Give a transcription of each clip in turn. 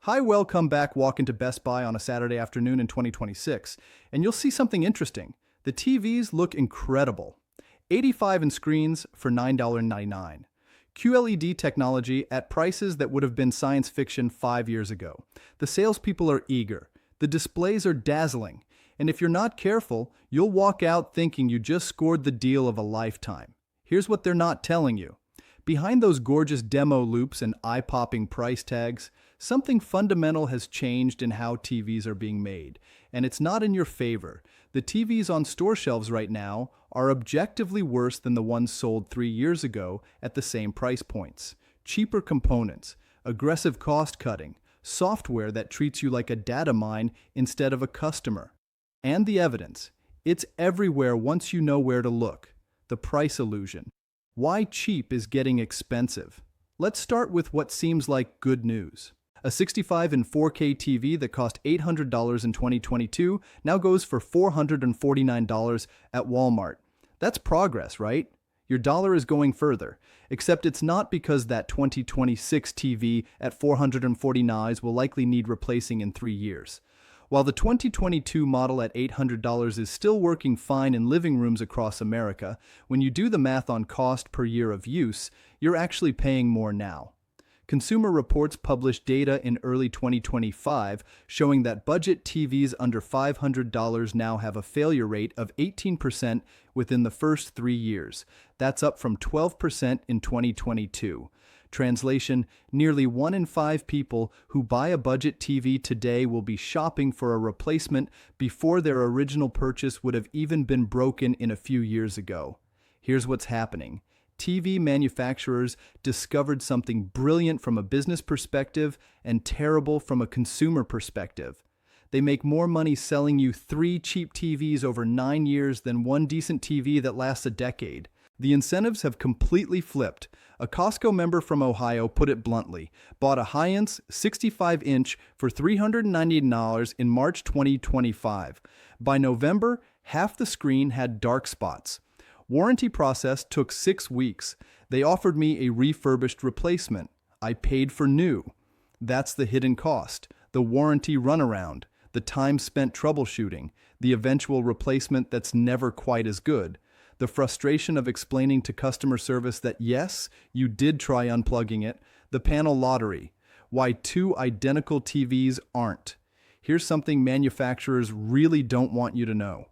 Hi, welcome back. Walk into Best Buy on a Saturday afternoon in 2026, and you'll see something interesting. The TVs look incredible. 85-inch screens for $9.99. QLED technology at prices that would have been science fiction 5 years ago. The salespeople are eager. The displays are dazzling. And if you're not careful, you'll walk out thinking you just scored the deal of a lifetime. Here's what they're not telling you. Behind those gorgeous demo loops and eye-popping price tags, something fundamental has changed in how TVs are being made, and it's not in your favor. The TVs on store shelves right now are objectively worse than the ones sold 3 years ago at the same price points. Cheaper components, aggressive cost cutting, software that treats you like a data mine instead of a customer. And the evidence. It's everywhere once you know where to look. The price illusion. Why cheap is getting expensive. Let's start with what seems like good news. A 65 and 4K TV that cost $800 in 2022 now goes for $449 at Walmart. That's progress, right? Your dollar is going further, except it's not because that 2026 TV at $449 will likely need replacing in 3 years. While the 2022 model at $800 is still working fine in living rooms across America, when you do the math on cost per year of use, you're actually paying more now. Consumer Reports published data in early 2025 showing that budget TVs under $500 now have a failure rate of 18% within the first 3 years. That's up from 12% in 2022. Translation, nearly 1 in 5 people who buy a budget TV today will be shopping for a replacement before their original purchase would have even been broken in a few years ago. Here's what's happening. TV manufacturers discovered something brilliant from a business perspective and terrible from a consumer perspective. They make more money selling you 3 cheap TVs over 9 years than 1 decent TV that lasts a decade. The incentives have completely flipped. A Costco member from Ohio put it bluntly, bought a high-end 65-inch for $390 in March 2025. By November, half the screen had dark spots. Warranty process took 6 weeks. They offered me a refurbished replacement. I paid for new. That's the hidden cost, the warranty runaround, the time spent troubleshooting, the eventual replacement that's never quite as good. The frustration of explaining to customer service that yes, you did try unplugging it, the panel lottery, why 2 identical TVs aren't. Here's something manufacturers really don't want you to know.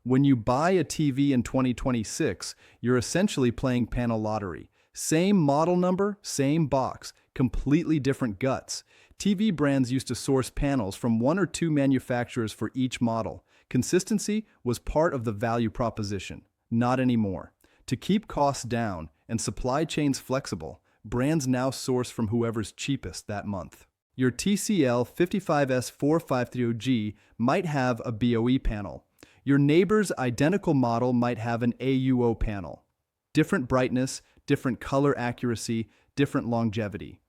When you buy a TV in 2026, you're essentially playing panel lottery. Same model number, same box, completely different guts. TV brands used to source panels from 1 or 2 manufacturers for each model. Consistency was part of the value proposition. Not anymore. To keep costs down and supply chains flexible, brands now source from whoever's cheapest that month. Your TCL 55S453G might have a BOE panel. Your neighbor's identical model might have an AUO panel. Different brightness, different color accuracy, different longevity.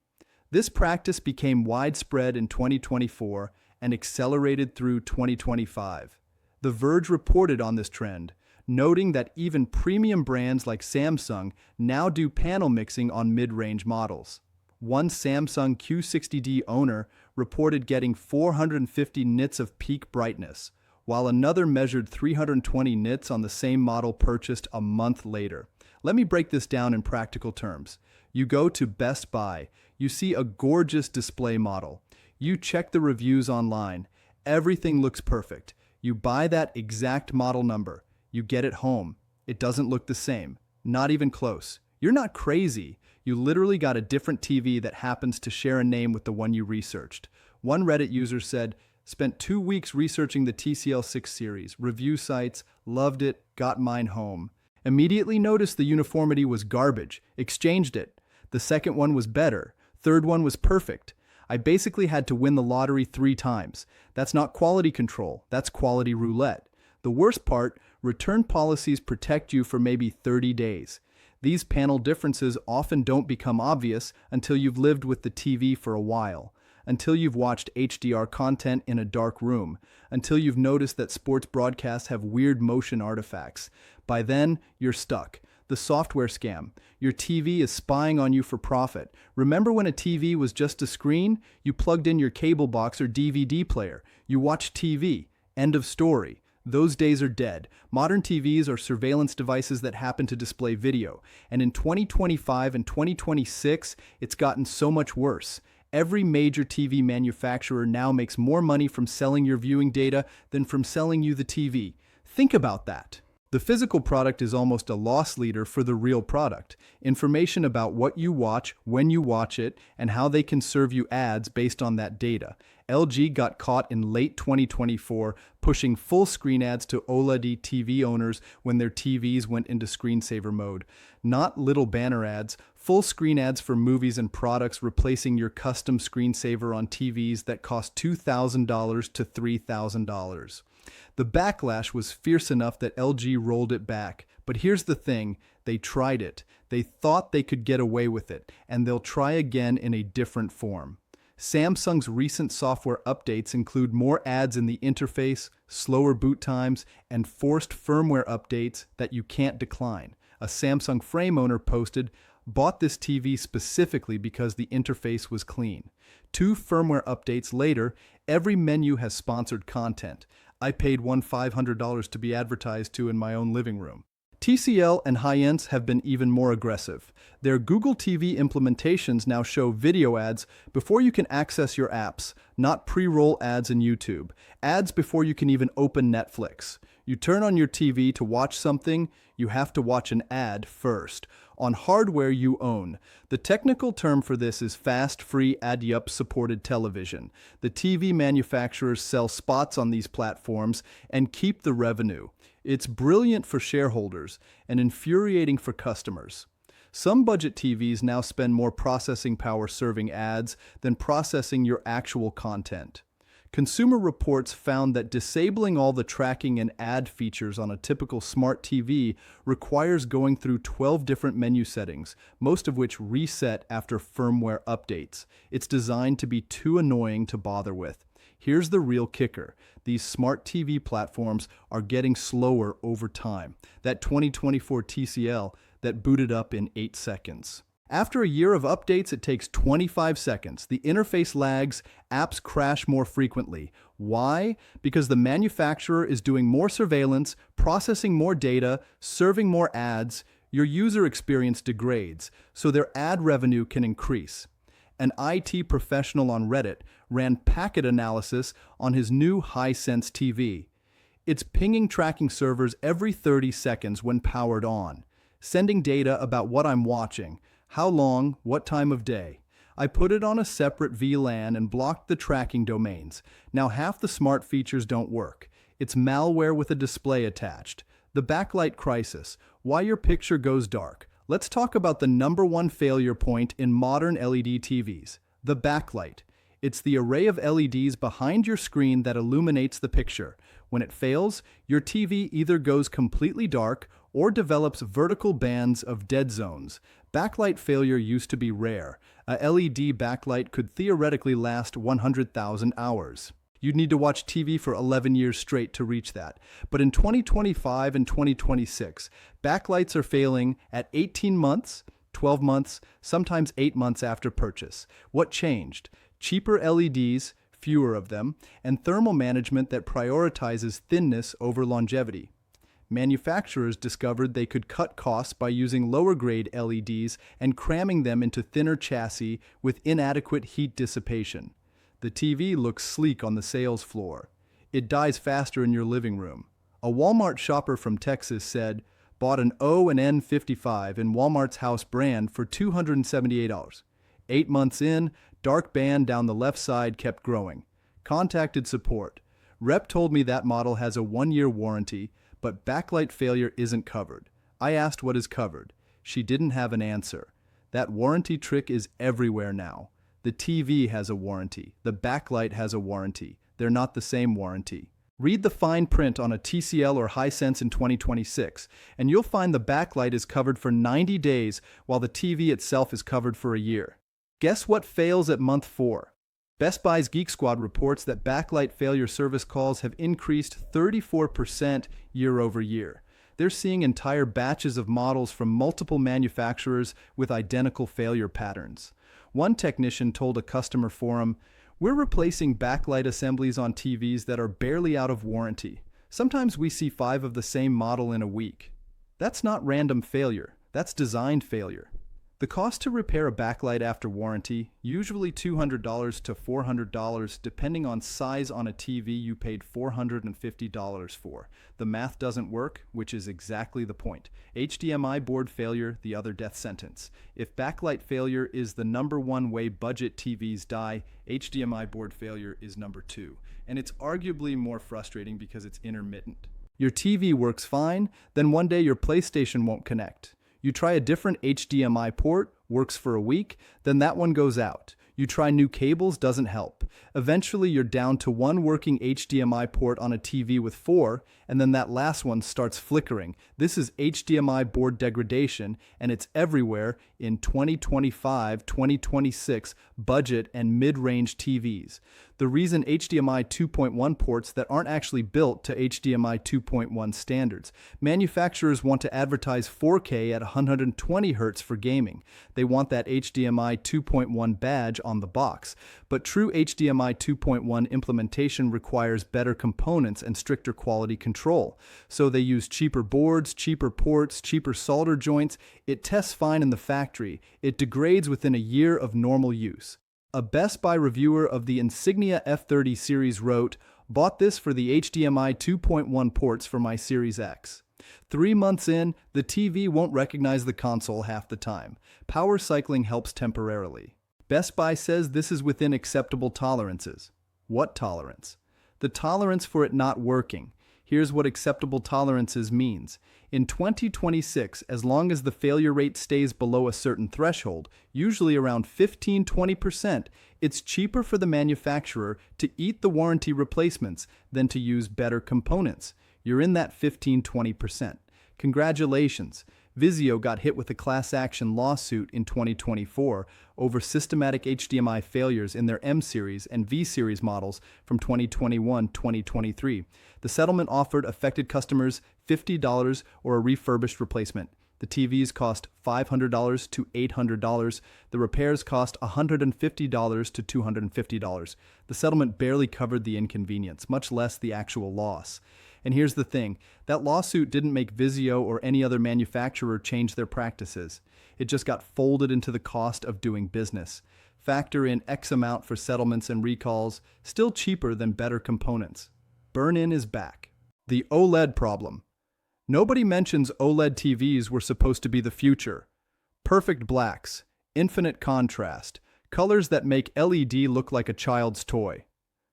This practice became widespread in 2024 and accelerated through 2025. The Verge reported on this trend, noting that even premium brands like Samsung now do panel mixing on mid-range models. One Samsung Q60D owner reported getting 450 nits of peak brightness, while another measured 320 nits on the same model purchased a month later. Let me break this down in practical terms. You go to Best Buy, you see a gorgeous display model. You check the reviews online. Everything looks perfect. You buy that exact model number. You get it home. It doesn't look the same. Not even close. You're not crazy. You literally got a different TV that happens to share a name with the one you researched. One Reddit user said, spent 2 weeks researching the TCL 6 series, review sites, loved it, got mine home. Immediately noticed the uniformity was garbage, exchanged it. The second one was better. Third one was perfect. I basically had to win the lottery 3 times. That's not quality control, that's quality roulette. The worst part, return policies protect you for maybe 30 days. These panel differences often don't become obvious until you've lived with the TV for a while, until you've watched HDR content in a dark room, until you've noticed that sports broadcasts have weird motion artifacts. By then, you're stuck. The software scam. Your TV is spying on you for profit. Remember when a TV was just a screen? You plugged in your cable box or DVD player. You watched TV. End of story. Those days are dead. Modern TVs are surveillance devices that happen to display video. And in 2025 and 2026, it's gotten so much worse. Every major TV manufacturer now makes more money from selling your viewing data than from selling you the TV. Think about that. The physical product is almost a loss leader for the real product. Information about what you watch, when you watch it, and how they can serve you ads based on that data. LG got caught in late 2024 pushing full screen ads to OLED TV owners when their TVs went into screensaver mode. Not little banner ads, full screen ads for movies and products replacing your custom screensaver on TVs that cost $2,000 to $3,000. The backlash was fierce enough that LG rolled it back. But here's the thing, they tried it. They thought they could get away with it, and they'll try again in a different form. Samsung's recent software updates include more ads in the interface, slower boot times, and forced firmware updates that you can't decline. A Samsung frame owner posted, "Bought this TV specifically because the interface was clean." 2 firmware updates later, every menu has sponsored content. I paid $500 to be advertised to in my own living room. TCL and Hisense have been even more aggressive. Their Google TV implementations now show video ads before you can access your apps, not pre-roll ads in YouTube. Ads before you can even open Netflix. You turn on your TV to watch something, you have to watch an ad first, on hardware you own. The technical term for this is fast, free, ad-yup supported television. The TV manufacturers sell spots on these platforms and keep the revenue. It's brilliant for shareholders and infuriating for customers. Some budget TVs now spend more processing power serving ads than processing your actual content. Consumer Reports found that disabling all the tracking and ad features on a typical smart TV requires going through 12 different menu settings, most of which reset after firmware updates. It's designed to be too annoying to bother with. Here's the real kicker. These smart TV platforms are getting slower over time. That 2024 TCL that booted up in 8 seconds. After a year of updates, it takes 25 seconds. The interface lags, apps crash more frequently. Why? Because the manufacturer is doing more surveillance, processing more data, serving more ads. Your user experience degrades, so their ad revenue can increase. An IT professional on Reddit ran packet analysis on his new Hisense TV. It's pinging tracking servers every 30 seconds when powered on, sending data about what I'm watching, how long, what time of day. I put it on a separate VLAN and blocked the tracking domains. Now half the smart features don't work. It's malware with a display attached. The backlight crisis, why your picture goes dark. Let's talk about the #1 failure point in modern LED TVs, the backlight. It's the array of LEDs behind your screen that illuminates the picture. When it fails, your TV either goes completely dark or develops vertical bands of dead zones. Backlight failure used to be rare. A LED backlight could theoretically last 100,000 hours. You'd need to watch TV for 11 years straight to reach that. But in 2025 and 2026, backlights are failing at 18 months, 12 months, sometimes 8 months after purchase. What changed? Cheaper LEDs, fewer of them, and thermal management that prioritizes thinness over longevity. Manufacturers discovered they could cut costs by using lower-grade LEDs and cramming them into thinner chassis with inadequate heat dissipation. The TV looks sleek on the sales floor. It dies faster in your living room. A Walmart shopper from Texas said, bought an O&N55 in Walmart's house brand for $278. 8 months in, dark band down the left side kept growing. Contacted support. Rep told me that model has a 1-year warranty, but backlight failure isn't covered. I asked what is covered. She didn't have an answer. That warranty trick is everywhere now. The TV has a warranty. The backlight has a warranty. They're not the same warranty. Read the fine print on a TCL or Hisense in 2026, and you'll find the backlight is covered for 90 days while the TV itself is covered for a year. Guess what fails at month 4? Best Buy's Geek Squad reports that backlight failure service calls have increased 34% year over year. They're seeing entire batches of models from multiple manufacturers with identical failure patterns. One technician told a customer forum, "We're replacing backlight assemblies on TVs that are barely out of warranty. Sometimes we see 5 of the same model in a week." That's not random failure, that's designed failure. The cost to repair a backlight after warranty, usually $200 to $400 depending on size on a TV you paid $450 for. The math doesn't work, which is exactly the point. HDMI board failure, the other death sentence. If backlight failure is the #1 way budget TVs die, HDMI board failure is #2. And it's arguably more frustrating because it's intermittent. Your TV works fine, then one day your PlayStation won't connect. You try a different HDMI port, works for a week, then that one goes out. You try new cables, doesn't help. Eventually you're down to one working HDMI port on a TV with 4, and then that last one starts flickering. This is HDMI board degradation, and it's everywhere in 2025, 2026 budget and mid-range TVs. The reason HDMI 2.1 ports that aren't actually built to HDMI 2.1 standards. Manufacturers want to advertise 4K at 120 Hz for gaming. They want that HDMI 2.1 badge on the box. But true HDMI 2.1 implementation requires better components and stricter quality control. So they use cheaper boards, cheaper ports, cheaper solder joints. It tests fine in the factory. It degrades within a year of normal use. A Best Buy reviewer of the Insignia F30 series wrote, "Bought this for the HDMI 2.1 ports for my Series X. 3 months in, the TV won't recognize the console half the time. Power cycling helps temporarily." Best Buy says this is within acceptable tolerances. What tolerance? The tolerance for it not working. Here's what acceptable tolerances means. In 2026, as long as the failure rate stays below a certain threshold, usually around 15–20%, it's cheaper for the manufacturer to eat the warranty replacements than to use better components. You're in that 15–20%. Congratulations! Vizio got hit with a class action lawsuit in 2024 over systematic HDMI failures in their M-Series and V-Series models from 2021–2023. The settlement offered affected customers $50 or a refurbished replacement. The TVs cost $500 to $800. The repairs cost $150 to $250. The settlement barely covered the inconvenience, much less the actual loss. And here's the thing, that lawsuit didn't make Vizio or any other manufacturer change their practices. It just got folded into the cost of doing business. Factor in X amount for settlements and recalls, still cheaper than better components. Burn-in is back. The OLED problem. Nobody mentions OLED TVs were supposed to be the future. Perfect blacks, infinite contrast, colors that make LED look like a child's toy.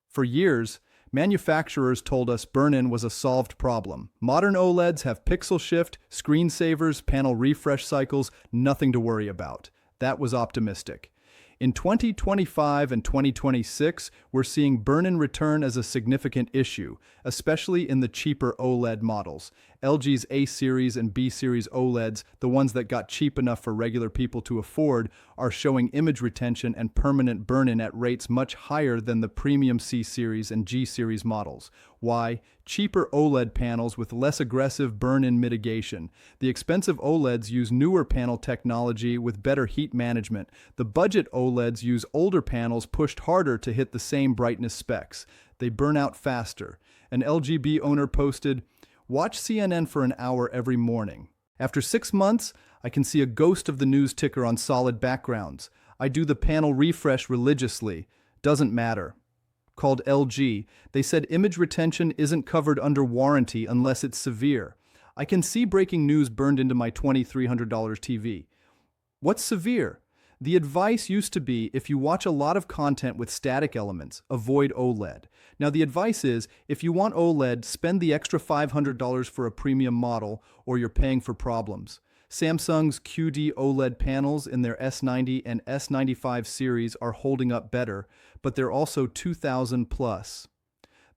For years, manufacturers told us burn-in was a solved problem. Modern OLEDs have pixel shift, screensavers, panel refresh cycles, nothing to worry about. That was optimistic. In 2025 and 2026, we're seeing burn-in return as a significant issue, especially in the cheaper OLED models. LG's A-Series and B-Series OLEDs, the ones that got cheap enough for regular people to afford, are showing image retention and permanent burn-in at rates much higher than the premium C-Series and G-Series models. Why? Cheaper OLED panels with less aggressive burn-in mitigation. The expensive OLEDs use newer panel technology with better heat management. The budget OLEDs use older panels pushed harder to hit the same brightness specs. They burn out faster. An LGB owner posted, "Watch CNN for an hour every morning. After 6 months, I can see a ghost of the news ticker on solid backgrounds. I do the panel refresh religiously. Doesn't matter." Called LG, they said image retention isn't covered under warranty unless it's severe. I can see breaking news burned into my $2,300 TV. What's severe? The advice used to be if you watch a lot of content with static elements, avoid OLED. Now the advice is, if you want OLED, spend the extra $500 for a premium model or you're paying for problems. Samsung's QD OLED panels in their S90 and S95 series are holding up better, but they're also $2,000 plus.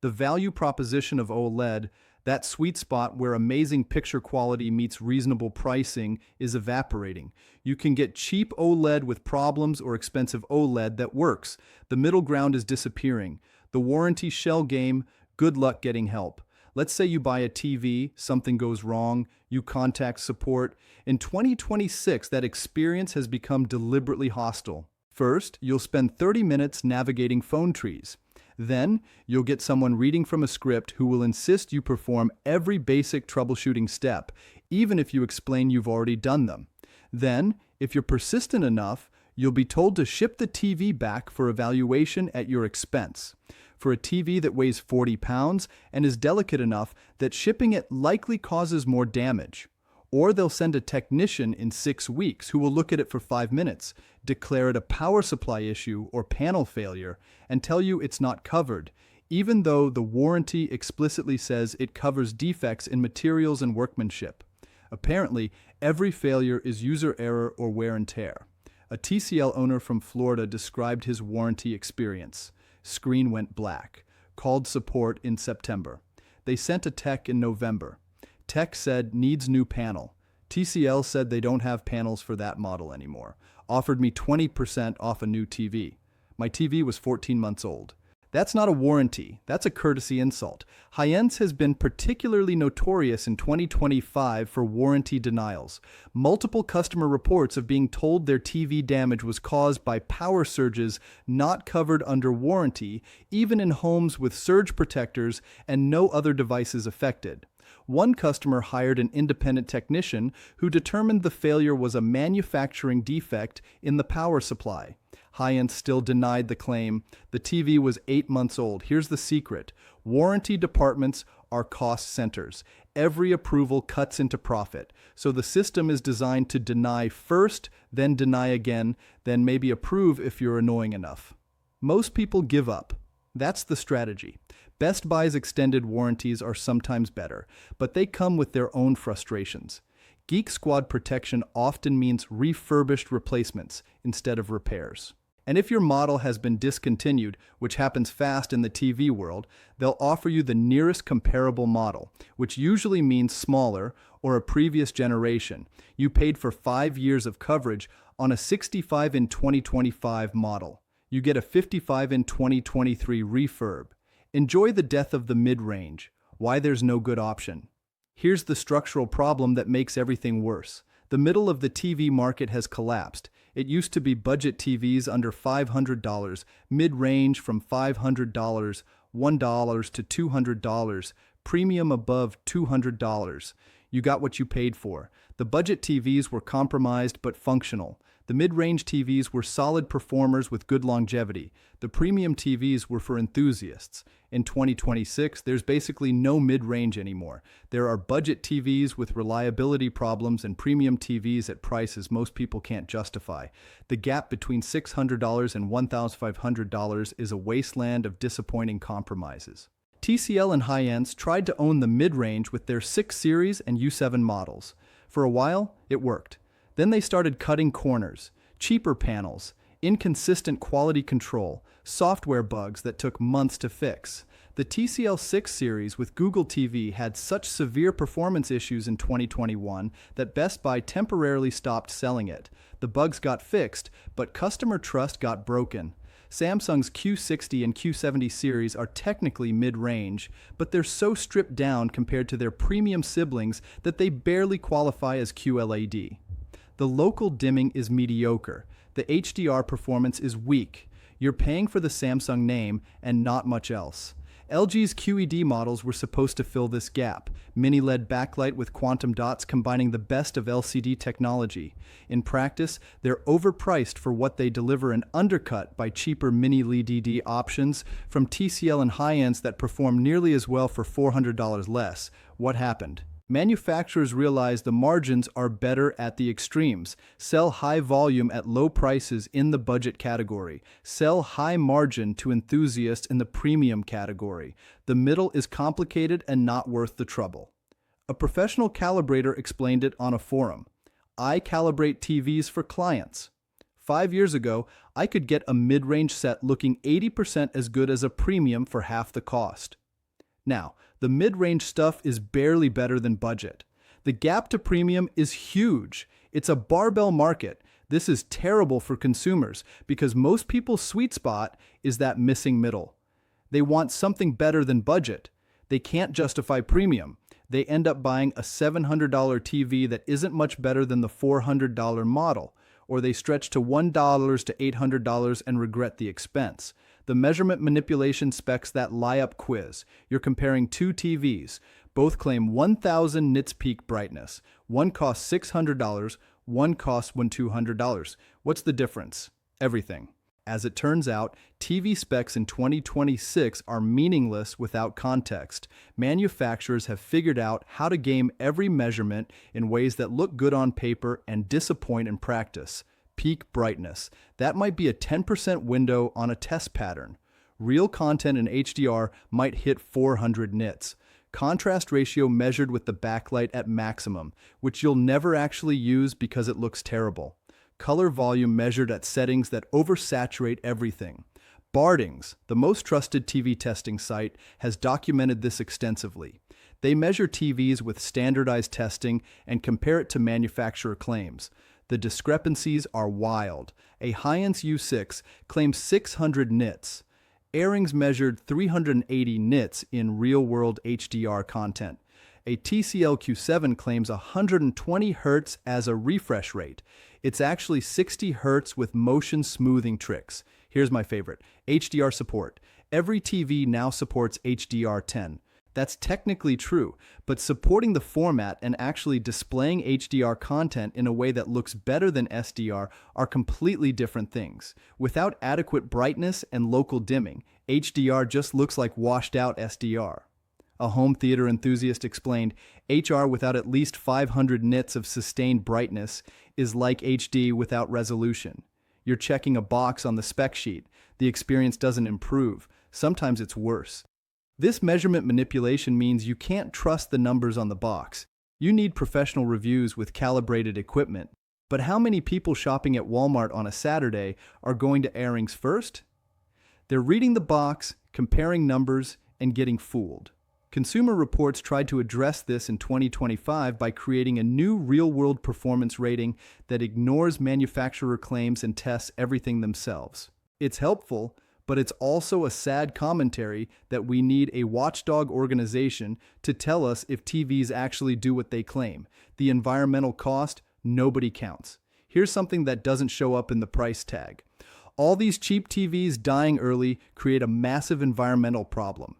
The value proposition of OLED, that sweet spot where amazing picture quality meets reasonable pricing, is evaporating. You can get cheap OLED with problems or expensive OLED that works. The middle ground is disappearing. The warranty shell game, good luck getting help. Let's say you buy a TV, something goes wrong, you contact support. In 2026, that experience has become deliberately hostile. First, you'll spend 30 minutes navigating phone trees. Then, you'll get someone reading from a script who will insist you perform every basic troubleshooting step, even if you explain you've already done them. Then, if you're persistent enough, you'll be told to ship the TV back for evaluation at your expense. For a TV that weighs 40 pounds and is delicate enough that shipping it likely causes more damage. Or they'll send a technician in 6 weeks who will look at it for 5 minutes, declare it a power supply issue or panel failure, and tell you it's not covered, even though the warranty explicitly says it covers defects in materials and workmanship. Apparently, every failure is user error or wear and tear. A TCL owner from Florida described his warranty experience. Screen went black. Called support in September. They sent a tech in November. Tech said needs new panel. TCL said they don't have panels for that model anymore. Offered me 20% off a new TV. My TV was 14 months old. That's not a warranty, that's a courtesy insult. High-Ends has been particularly notorious in 2025 for warranty denials. Multiple customer reports of being told their TV damage was caused by power surges not covered under warranty, even in homes with surge protectors and no other devices affected. One customer hired an independent technician who determined the failure was a manufacturing defect in the power supply. High-End still denied the claim. The TV was 8 months old. Here's the secret. Warranty departments are cost centers. Every approval cuts into profit. So the system is designed to deny first, then deny again, then maybe approve if you're annoying enough. Most people give up. That's the strategy. Best Buy's extended warranties are sometimes better, but they come with their own frustrations. Geek Squad protection often means refurbished replacements instead of repairs. And if your model has been discontinued, which happens fast in the TV world, they'll offer you the nearest comparable model, which usually means smaller or a previous generation. You paid for 5 years of coverage on a 65 in 2025 model. You get a 55 in 2023 refurb. Enjoy the death of the mid-range. Why there's no good option. Here's the structural problem that makes everything worse. The middle of the TV market has collapsed. It used to be budget TVs under $500, mid-range from $500, $1 to $200, premium above $200. You got what you paid for. The budget TVs were compromised but functional. The mid-range TVs were solid performers with good longevity. The premium TVs were for enthusiasts. In 2026, there's basically no mid-range anymore. There are budget TVs with reliability problems and premium TVs at prices most people can't justify. The gap between $600 and $1,500 is a wasteland of disappointing compromises. TCL and High-Ends tried to own the mid-range with their 6 Series and U7 models. For a while, it worked. Then they started cutting corners, cheaper panels, inconsistent quality control, software bugs that took months to fix. The TCL 6 series with Google TV had such severe performance issues in 2021 that Best Buy temporarily stopped selling it. The bugs got fixed, but customer trust got broken. Samsung's Q60 and Q70 series are technically mid-range, but they're so stripped down compared to their premium siblings that they barely qualify as QLED. The local dimming is mediocre. The HDR performance is weak. You're paying for the Samsung name and not much else. LG's QED models were supposed to fill this gap. Mini-LED backlight with quantum dots combining the best of LCD technology. In practice, they're overpriced for what they deliver and undercut by cheaper mini-LED options from TCL and High-Ends that perform nearly as well for $400 less. What happened? Manufacturers realize the margins are better at the extremes. Sell high volume at low prices in the budget category. Sell high margin to enthusiasts in the premium category. The middle is complicated and not worth the trouble. A professional calibrator explained it on a forum. I calibrate TVs for clients. 5 years ago, I could get a mid-range set looking 80% as good as a premium for half the cost. Now, the mid-range stuff is barely better than budget. The gap to premium is huge. It's a barbell market. This is terrible for consumers because most people's sweet spot is that missing middle. They want something better than budget. They can't justify premium. They end up buying a $700 TV that isn't much better than the $400 model, or they stretch to $1 to $800 and regret the expense. The measurement manipulation specs that lie up quiz. You're comparing two TVs. Both claim 1000 nits peak brightness. One costs $600, one costs $200. What's the difference? Everything. As it turns out, TV specs in 2026 are meaningless without context. Manufacturers have figured out how to game every measurement in ways that look good on paper and disappoint in practice. Peak brightness. That might be a 10% window on a test pattern. Real content in HDR might hit 400 nits. Contrast ratio measured with the backlight at maximum, which you'll never actually use because it looks terrible. Color volume measured at settings that oversaturate everything. Bardings, the most trusted TV testing site, has documented this extensively. They measure TVs with standardized testing and compare it to manufacturer claims. The discrepancies are wild. A Heinz U6 claims 600 nits. Airings measured 380 nits in real-world HDR content. A TCL Q7 claims 120 Hz as a refresh rate. It's actually 60 Hz with motion smoothing tricks. Here's my favorite, HDR support. Every TV now supports HDR10. That's technically true, but supporting the format and actually displaying HDR content in a way that looks better than SDR are completely different things. Without adequate brightness and local dimming, HDR just looks like washed out SDR. A home theater enthusiast explained, HR without at least 500 nits of sustained brightness is like HD without resolution. You're checking a box on the spec sheet. The experience doesn't improve. Sometimes it's worse. This measurement manipulation means you can't trust the numbers on the box. You need professional reviews with calibrated equipment. But how many people shopping at Walmart on a Saturday are going to airings first? They're reading the box, comparing numbers, and getting fooled. Consumer Reports tried to address this in 2025 by creating a new real-world performance rating that ignores manufacturer claims and tests everything themselves. It's helpful, but it's also a sad commentary that we need a watchdog organization to tell us if TVs actually do what they claim. The environmental cost, nobody counts. Here's something that doesn't show up in the price tag. All these cheap TVs dying early create a massive environmental problem.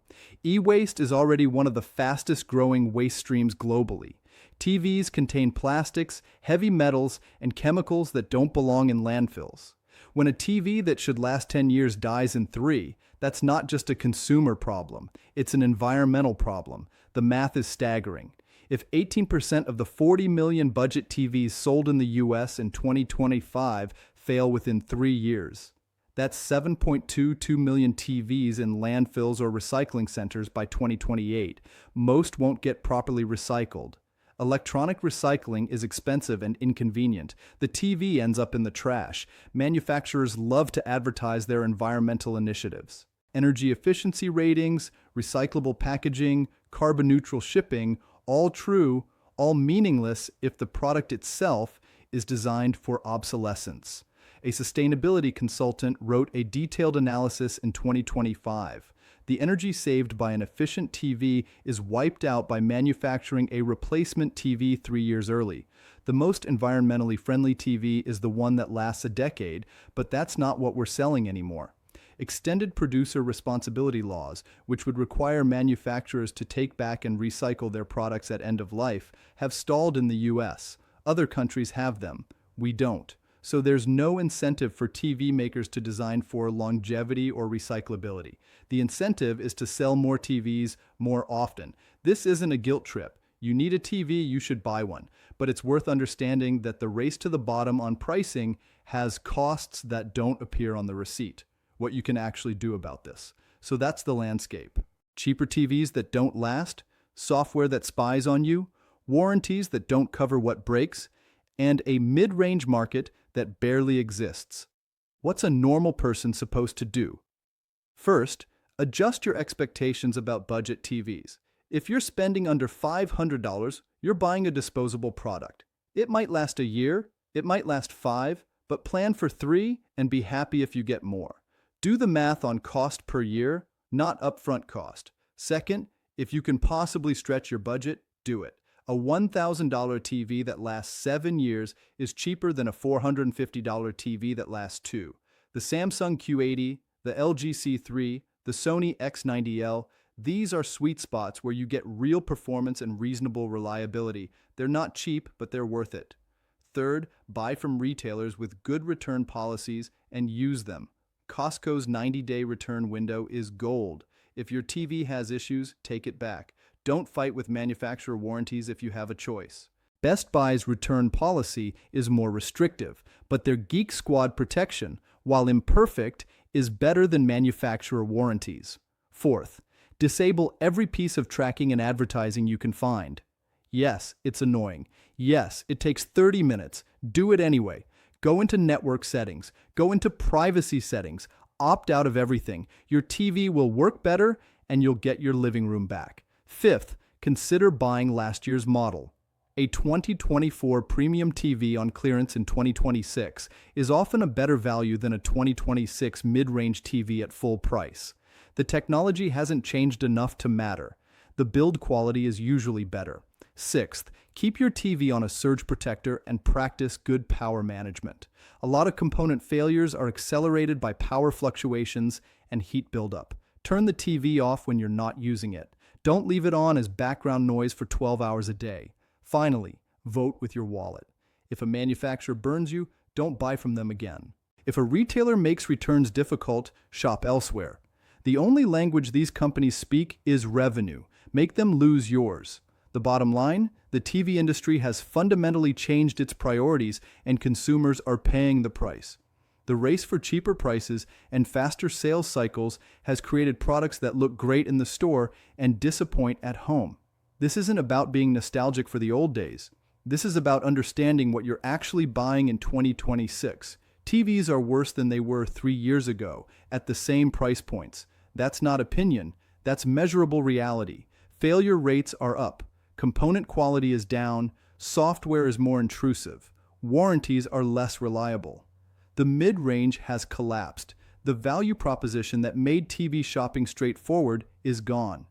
E-waste is already one of the fastest growing waste streams globally. TVs contain plastics, heavy metals, and chemicals that don't belong in landfills. When a TV that should last 10 years dies in 3, that's not just a consumer problem, it's an environmental problem. The math is staggering. If 18% of the 40 million budget TVs sold in the US in 2025 fail within 3 years, that's 7.22 million TVs in landfills or recycling centers by 2028. Most won't get properly recycled. Electronic recycling is expensive and inconvenient. The TV ends up in the trash. Manufacturers love to advertise their environmental initiatives. Energy efficiency ratings, recyclable packaging, carbon-neutral shipping, all true, all meaningless if the product itself is designed for obsolescence. A sustainability consultant wrote a detailed analysis in 2025. The energy saved by an efficient TV is wiped out by manufacturing a replacement TV 3 years early. The most environmentally friendly TV is the one that lasts a decade, but that's not what we're selling anymore. Extended producer responsibility laws, which would require manufacturers to take back and recycle their products at end of life, have stalled in the US. Other countries have them. We don't. So there's no incentive for TV makers to design for longevity or recyclability. The incentive is to sell more TVs more often. This isn't a guilt trip. You need a TV, you should buy one. But it's worth understanding that the race to the bottom on pricing has costs that don't appear on the receipt. What you can actually do about this. So that's the landscape. Cheaper TVs that don't last, software that spies on you, warranties that don't cover what breaks, and a mid-range market that barely exists. What's a normal person supposed to do? First, adjust your expectations about budget TVs. If you're spending under $500, you're buying a disposable product. It might last a year, it might last 5, but plan for 3 and be happy if you get more. Do the math on cost per year, not upfront cost. Second, If you can possibly stretch your budget, do it. A $1,000 TV that lasts 7 years is cheaper than a $450 TV that lasts 2. The Samsung Q80, the LG C3, the Sony X90L, these are sweet spots where you get real performance and reasonable reliability. They're not cheap, but they're worth it. Third, buy from retailers with good return policies and use them. Costco's 90-day return window is gold. If your TV has issues, take it back. Don't fight with manufacturer warranties if you have a choice. Best Buy's return policy is more restrictive, but their Geek Squad protection, while imperfect, is better than manufacturer warranties. Fourth, disable every piece of tracking and advertising you can find. Yes, it's annoying. Yes, it takes 30 minutes. Do it anyway. Go into network settings. Go into privacy settings. Opt out of everything. Your TV will work better and you'll get your living room back. Fifth, consider buying last year's model. A 2024 premium TV on clearance in 2026 is often a better value than a 2026 mid-range TV at full price. The technology hasn't changed enough to matter. The build quality is usually better. Sixth, keep your TV on a surge protector and practice good power management. A lot of component failures are accelerated by power fluctuations and heat buildup. Turn the TV off when you're not using it. Don't leave it on as background noise for 12 hours a day. Finally, vote with your wallet. If a manufacturer burns you, don't buy from them again. If a retailer makes returns difficult, shop elsewhere. The only language these companies speak is revenue. Make them lose yours. The bottom line, the TV industry has fundamentally changed its priorities and consumers are paying the price. The race for cheaper prices and faster sales cycles has created products that look great in the store and disappoint at home. This isn't about being nostalgic for the old days. This is about understanding what you're actually buying in 2026. TVs are worse than they were 3 years ago at the same price points. That's not opinion. That's measurable reality. Failure rates are up. Component quality is down. Software is more intrusive. Warranties are less reliable. The mid-range has collapsed. The value proposition that made TV shopping straightforward is gone.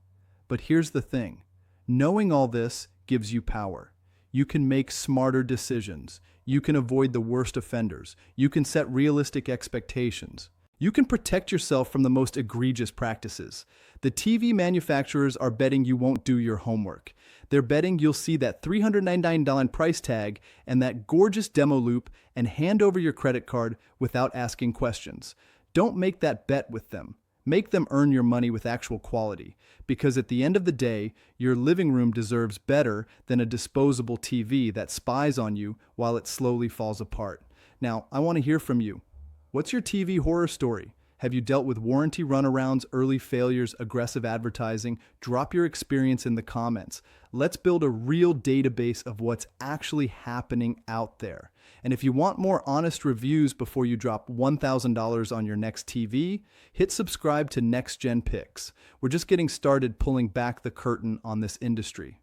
But here's the thing. Knowing all this gives you power. You can make smarter decisions. You can avoid the worst offenders. You can set realistic expectations. You can protect yourself from the most egregious practices. The TV manufacturers are betting you won't do your homework. They're betting you'll see that $399 price tag and that gorgeous demo loop and hand over your credit card without asking questions. Don't make that bet with them. Make them earn your money with actual quality, because at the end of the day, your living room deserves better than a disposable TV that spies on you while it slowly falls apart. Now, I want to hear from you. What's your TV horror story? Have you dealt with warranty runarounds, early failures, aggressive advertising? Drop your experience in the comments. Let's build a real database of what's actually happening out there. And if you want more honest reviews before you drop $1,000 on your next TV, hit subscribe to NextGen Picks. We're just getting started pulling back the curtain on this industry.